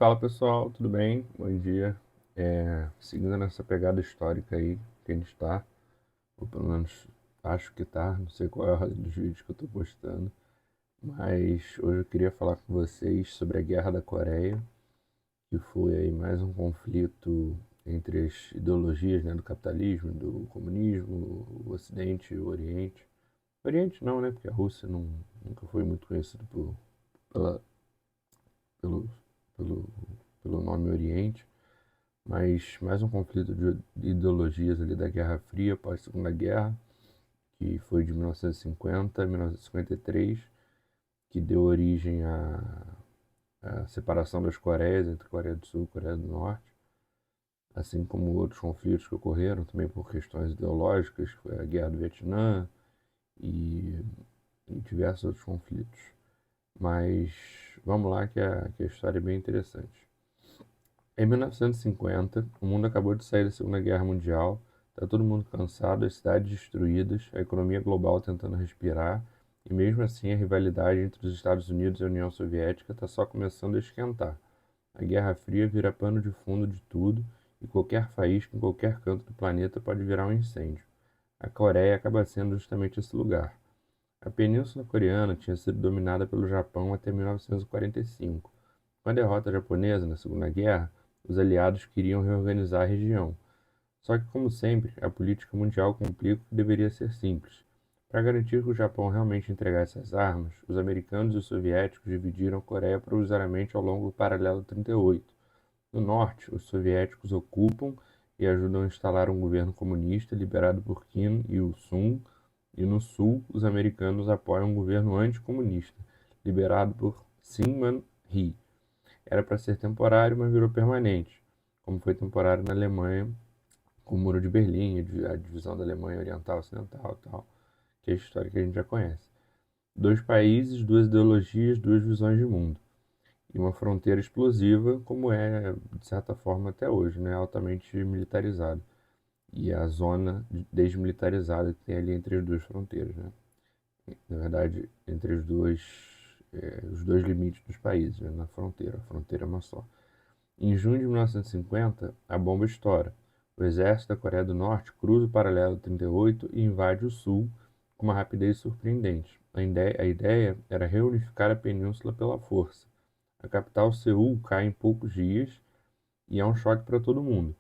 Fala pessoal, tudo bem? Bom dia. Seguindo nessa pegada histórica aí que a gente está, ou pelo menos acho que tá, não sei qual é a ordem dos vídeos que eu estou postando, mas hoje eu queria falar com vocês sobre a Guerra da Coreia, que foi aí mais um conflito entre as ideologias, né, do capitalismo, do comunismo, o Ocidente e o Oriente. Oriente não, né? Porque a Rússia nunca foi muito conhecida pela, pelo, pelo, pelo nome Oriente. Mas mais um conflito de ideologias ali da Guerra Fria, pós-Segunda Guerra, que foi de 1950 a 1953, que deu origem à separação das Coreias, entre Coreia do Sul e Coreia do Norte, assim como outros conflitos que ocorreram também por questões ideológicas, que foi a Guerra do Vietnã e, e diversos outros conflitos. Mas vamos lá que a história é bem interessante. Em 1950, o mundo acabou de sair da Segunda Guerra Mundial, está todo mundo cansado, as cidades destruídas, a economia global tentando respirar, e mesmo assim a rivalidade entre os Estados Unidos e a União Soviética está só começando a esquentar. A Guerra Fria vira pano de fundo de tudo, e qualquer faísca em qualquer canto do planeta pode virar um incêndio. A Coreia acaba sendo justamente esse lugar. A Península Coreana tinha sido dominada pelo Japão até 1945. Com a derrota japonesa na Segunda Guerra, os aliados queriam reorganizar a região. Só que, como sempre, a política mundial complica o que deveria ser simples. Para garantir que o Japão realmente entregasse as armas, os americanos e os soviéticos dividiram a Coreia provisoriamente ao longo do paralelo 38. No norte, os soviéticos ocupam e ajudam a instalar um governo comunista liderado por Kim Il-sung, e no sul, os americanos apoiam um governo anticomunista, liderado por Syngman Rhee. Era para ser temporário, mas virou permanente, como foi temporário na Alemanha, com o Muro de Berlim, a divisão da Alemanha Oriental e Ocidental e tal, que é a história que a gente já conhece. Dois países, duas ideologias, duas visões de mundo. E uma fronteira explosiva, como é, de certa forma, até hoje, né? Altamente militarizada. E a zona desmilitarizada que tem ali entre as duas fronteiras, né? Na verdade, entre os dois limites dos países, né? Na fronteira. A fronteira é uma só. Em junho de 1950, a bomba estoura. O exército da Coreia do Norte cruza o paralelo 38 e invade o sul com uma rapidez surpreendente. A ideia era reunificar a península pela força. A capital, Seul, cai em poucos dias e é um choque para todo mundo.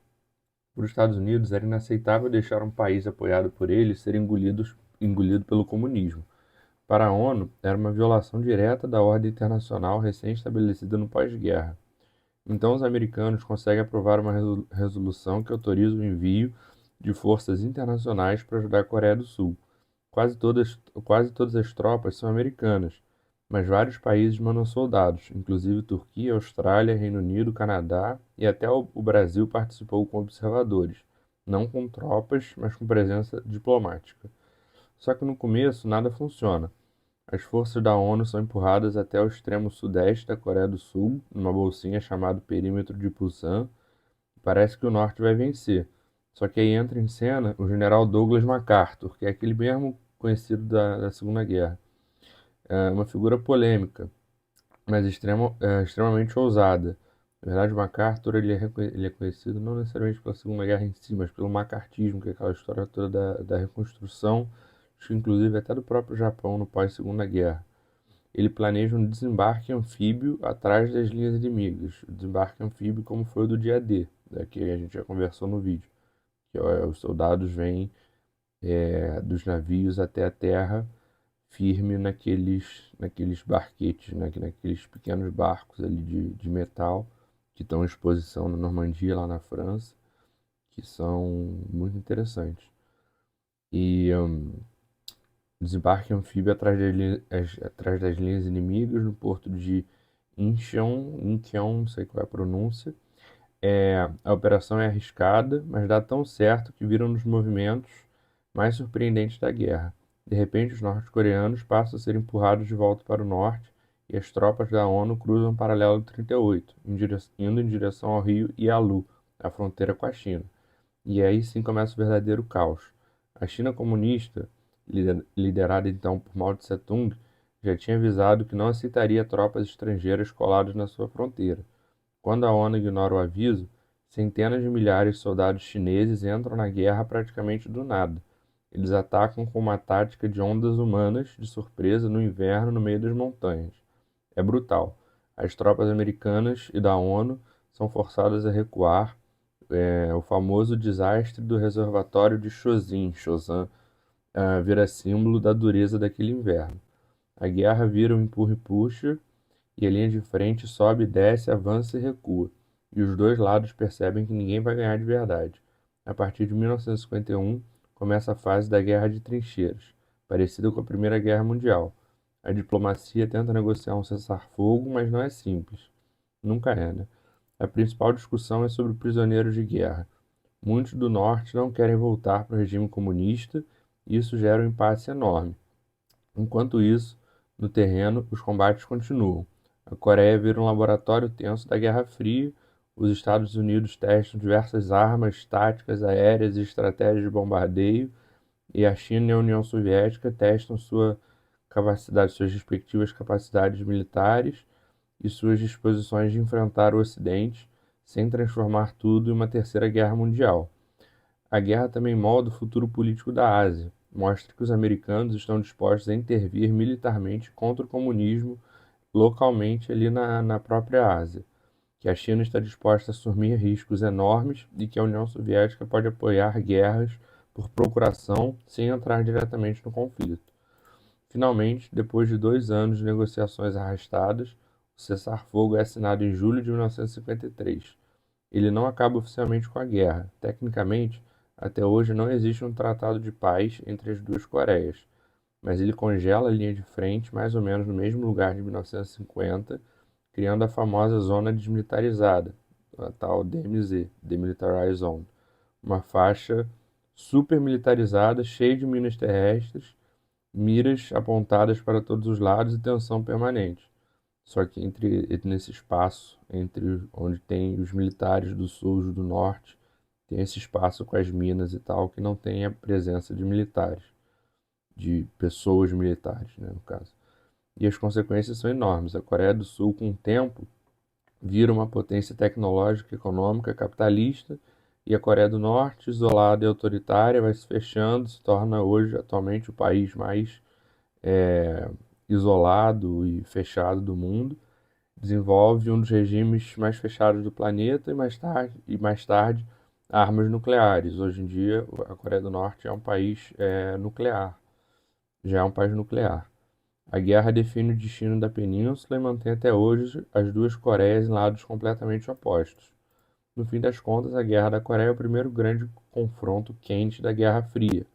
Para os Estados Unidos, era inaceitável deixar um país apoiado por eles ser engolido pelo comunismo. Para a ONU, era uma violação direta da ordem internacional recém-estabelecida no pós-guerra. Então, os americanos conseguem aprovar uma resolução que autoriza o envio de forças internacionais para ajudar a Coreia do Sul. Quase todas as tropas são americanas, mas vários países mandam soldados, inclusive Turquia, Austrália, Reino Unido, Canadá e até o Brasil participou com observadores, não com tropas, mas com presença diplomática. Só que no começo nada funciona. As forças da ONU são empurradas até o extremo sudeste da Coreia do Sul, numa bolsinha chamada Perímetro de Pusan. Parece que o norte vai vencer. Só que aí entra em cena o general Douglas MacArthur, que é aquele mesmo conhecido da Segunda Guerra. É uma figura polêmica, mas extremamente ousada. Na verdade, o MacArthur ele é conhecido não necessariamente pela Segunda Guerra em si, mas pelo macartismo, que é aquela história toda da reconstrução, acho que inclusive até do próprio Japão no pós-Segunda Guerra. Ele planeja um desembarque anfíbio atrás das linhas inimigas. O desembarque anfíbio como foi o do dia D, que a gente já conversou no vídeo. Que os soldados vêm dos navios até a terra firme naqueles barquetes, né, naqueles pequenos barcos ali de metal que estão em exposição na Normandia, lá na França, que são muito interessantes. E desembarque anfíbio atrás das linhas inimigas no porto de Incheon, não sei qual é a pronúncia. A operação é arriscada, mas dá tão certo que viram um dos movimentos mais surpreendentes da guerra. De repente, os norte-coreanos passam a ser empurrados de volta para o norte e as tropas da ONU cruzam o paralelo 38, indo em direção ao rio Yalu, a fronteira com a China. E aí sim começa o verdadeiro caos. A China comunista, liderada então por Mao Tse-tung, já tinha avisado que não aceitaria tropas estrangeiras coladas na sua fronteira. Quando a ONU ignora o aviso, centenas de milhares de soldados chineses entram na guerra praticamente do nada. Eles atacam com uma tática de ondas humanas de surpresa no inverno no meio das montanhas. É brutal. As tropas americanas e da ONU são forçadas a recuar. O famoso desastre do reservatório de Chosin, vira símbolo da dureza daquele inverno. A guerra vira um empurra e puxa, e a linha de frente sobe e desce, avança e recua. E os dois lados percebem que ninguém vai ganhar de verdade. A partir de 1951, começa a fase da Guerra de Trincheiras, parecida com a Primeira Guerra Mundial. A diplomacia tenta negociar um cessar-fogo, mas não é simples. Nunca é, né? A principal discussão é sobre prisioneiros de guerra. Muitos do norte não querem voltar para o regime comunista, e isso gera um impasse enorme. Enquanto isso, no terreno, os combates continuam. A Coreia vira um laboratório tenso da Guerra Fria, os Estados Unidos testam diversas armas, táticas aéreas e estratégias de bombardeio, e a China e a União Soviética testam suas respectivas capacidades militares e suas disposições de enfrentar o Ocidente, sem transformar tudo em uma terceira guerra mundial. A guerra também molda o futuro político da Ásia, mostra que os americanos estão dispostos a intervir militarmente contra o comunismo localmente ali na própria Ásia, que a China está disposta a assumir riscos enormes e que a União Soviética pode apoiar guerras por procuração sem entrar diretamente no conflito. Finalmente, depois de 2 anos de negociações arrastadas, o cessar-fogo é assinado em julho de 1953. Ele não acaba oficialmente com a guerra. Tecnicamente, até hoje não existe um tratado de paz entre as duas Coreias, mas ele congela a linha de frente mais ou menos no mesmo lugar de 1950, criando a famosa Zona Desmilitarizada, a tal DMZ, Demilitarized Zone, uma faixa super militarizada, cheia de minas terrestres, miras apontadas para todos os lados e tensão permanente. Só que nesse espaço, entre onde tem os militares do sul e do norte, tem esse espaço com as minas e tal, que não tem a presença de militares, de pessoas militares, né, no caso. E as consequências são enormes. A Coreia do Sul, com o tempo, vira uma potência tecnológica, econômica, capitalista, e a Coreia do Norte, isolada e autoritária, vai se fechando, se torna hoje, atualmente, o país mais isolado e fechado do mundo, desenvolve um dos regimes mais fechados do planeta e mais tarde armas nucleares. Hoje em dia, a Coreia do Norte é um país nuclear, já é um país nuclear. A guerra define o destino da península e mantém até hoje as duas Coreias em lados completamente opostos. No fim das contas, a Guerra da Coreia é o primeiro grande confronto quente da Guerra Fria.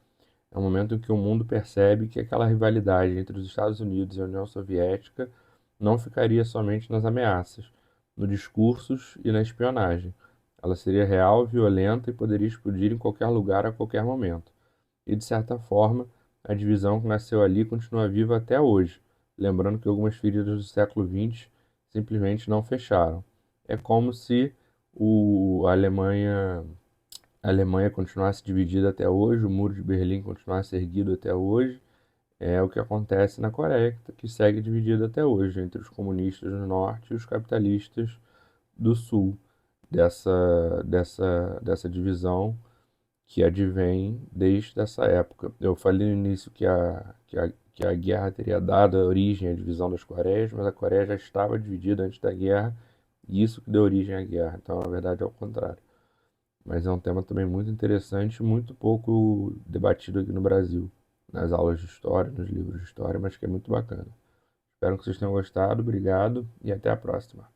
É o momento em que o mundo percebe que aquela rivalidade entre os Estados Unidos e a União Soviética não ficaria somente nas ameaças, nos discursos e na espionagem. Ela seria real, violenta e poderia explodir em qualquer lugar a qualquer momento. E, de certa forma, a divisão que nasceu ali continua viva até hoje, lembrando que algumas feridas do século XX simplesmente não fecharam. É como se a Alemanha continuasse dividida até hoje, o Muro de Berlim continuasse erguido até hoje. É o que acontece na Coreia, que segue dividida até hoje entre os comunistas do norte e os capitalistas do sul, dessa divisão que advém desde essa época. Eu falei no início que a guerra teria dado a origem à divisão das Coreias, mas a Coreia já estava dividida antes da guerra, e isso que deu origem à guerra. Então, na verdade, é o contrário. Mas é um tema também muito interessante, muito pouco debatido aqui no Brasil, nas aulas de história, nos livros de história, mas que é muito bacana. Espero que vocês tenham gostado, obrigado e até a próxima.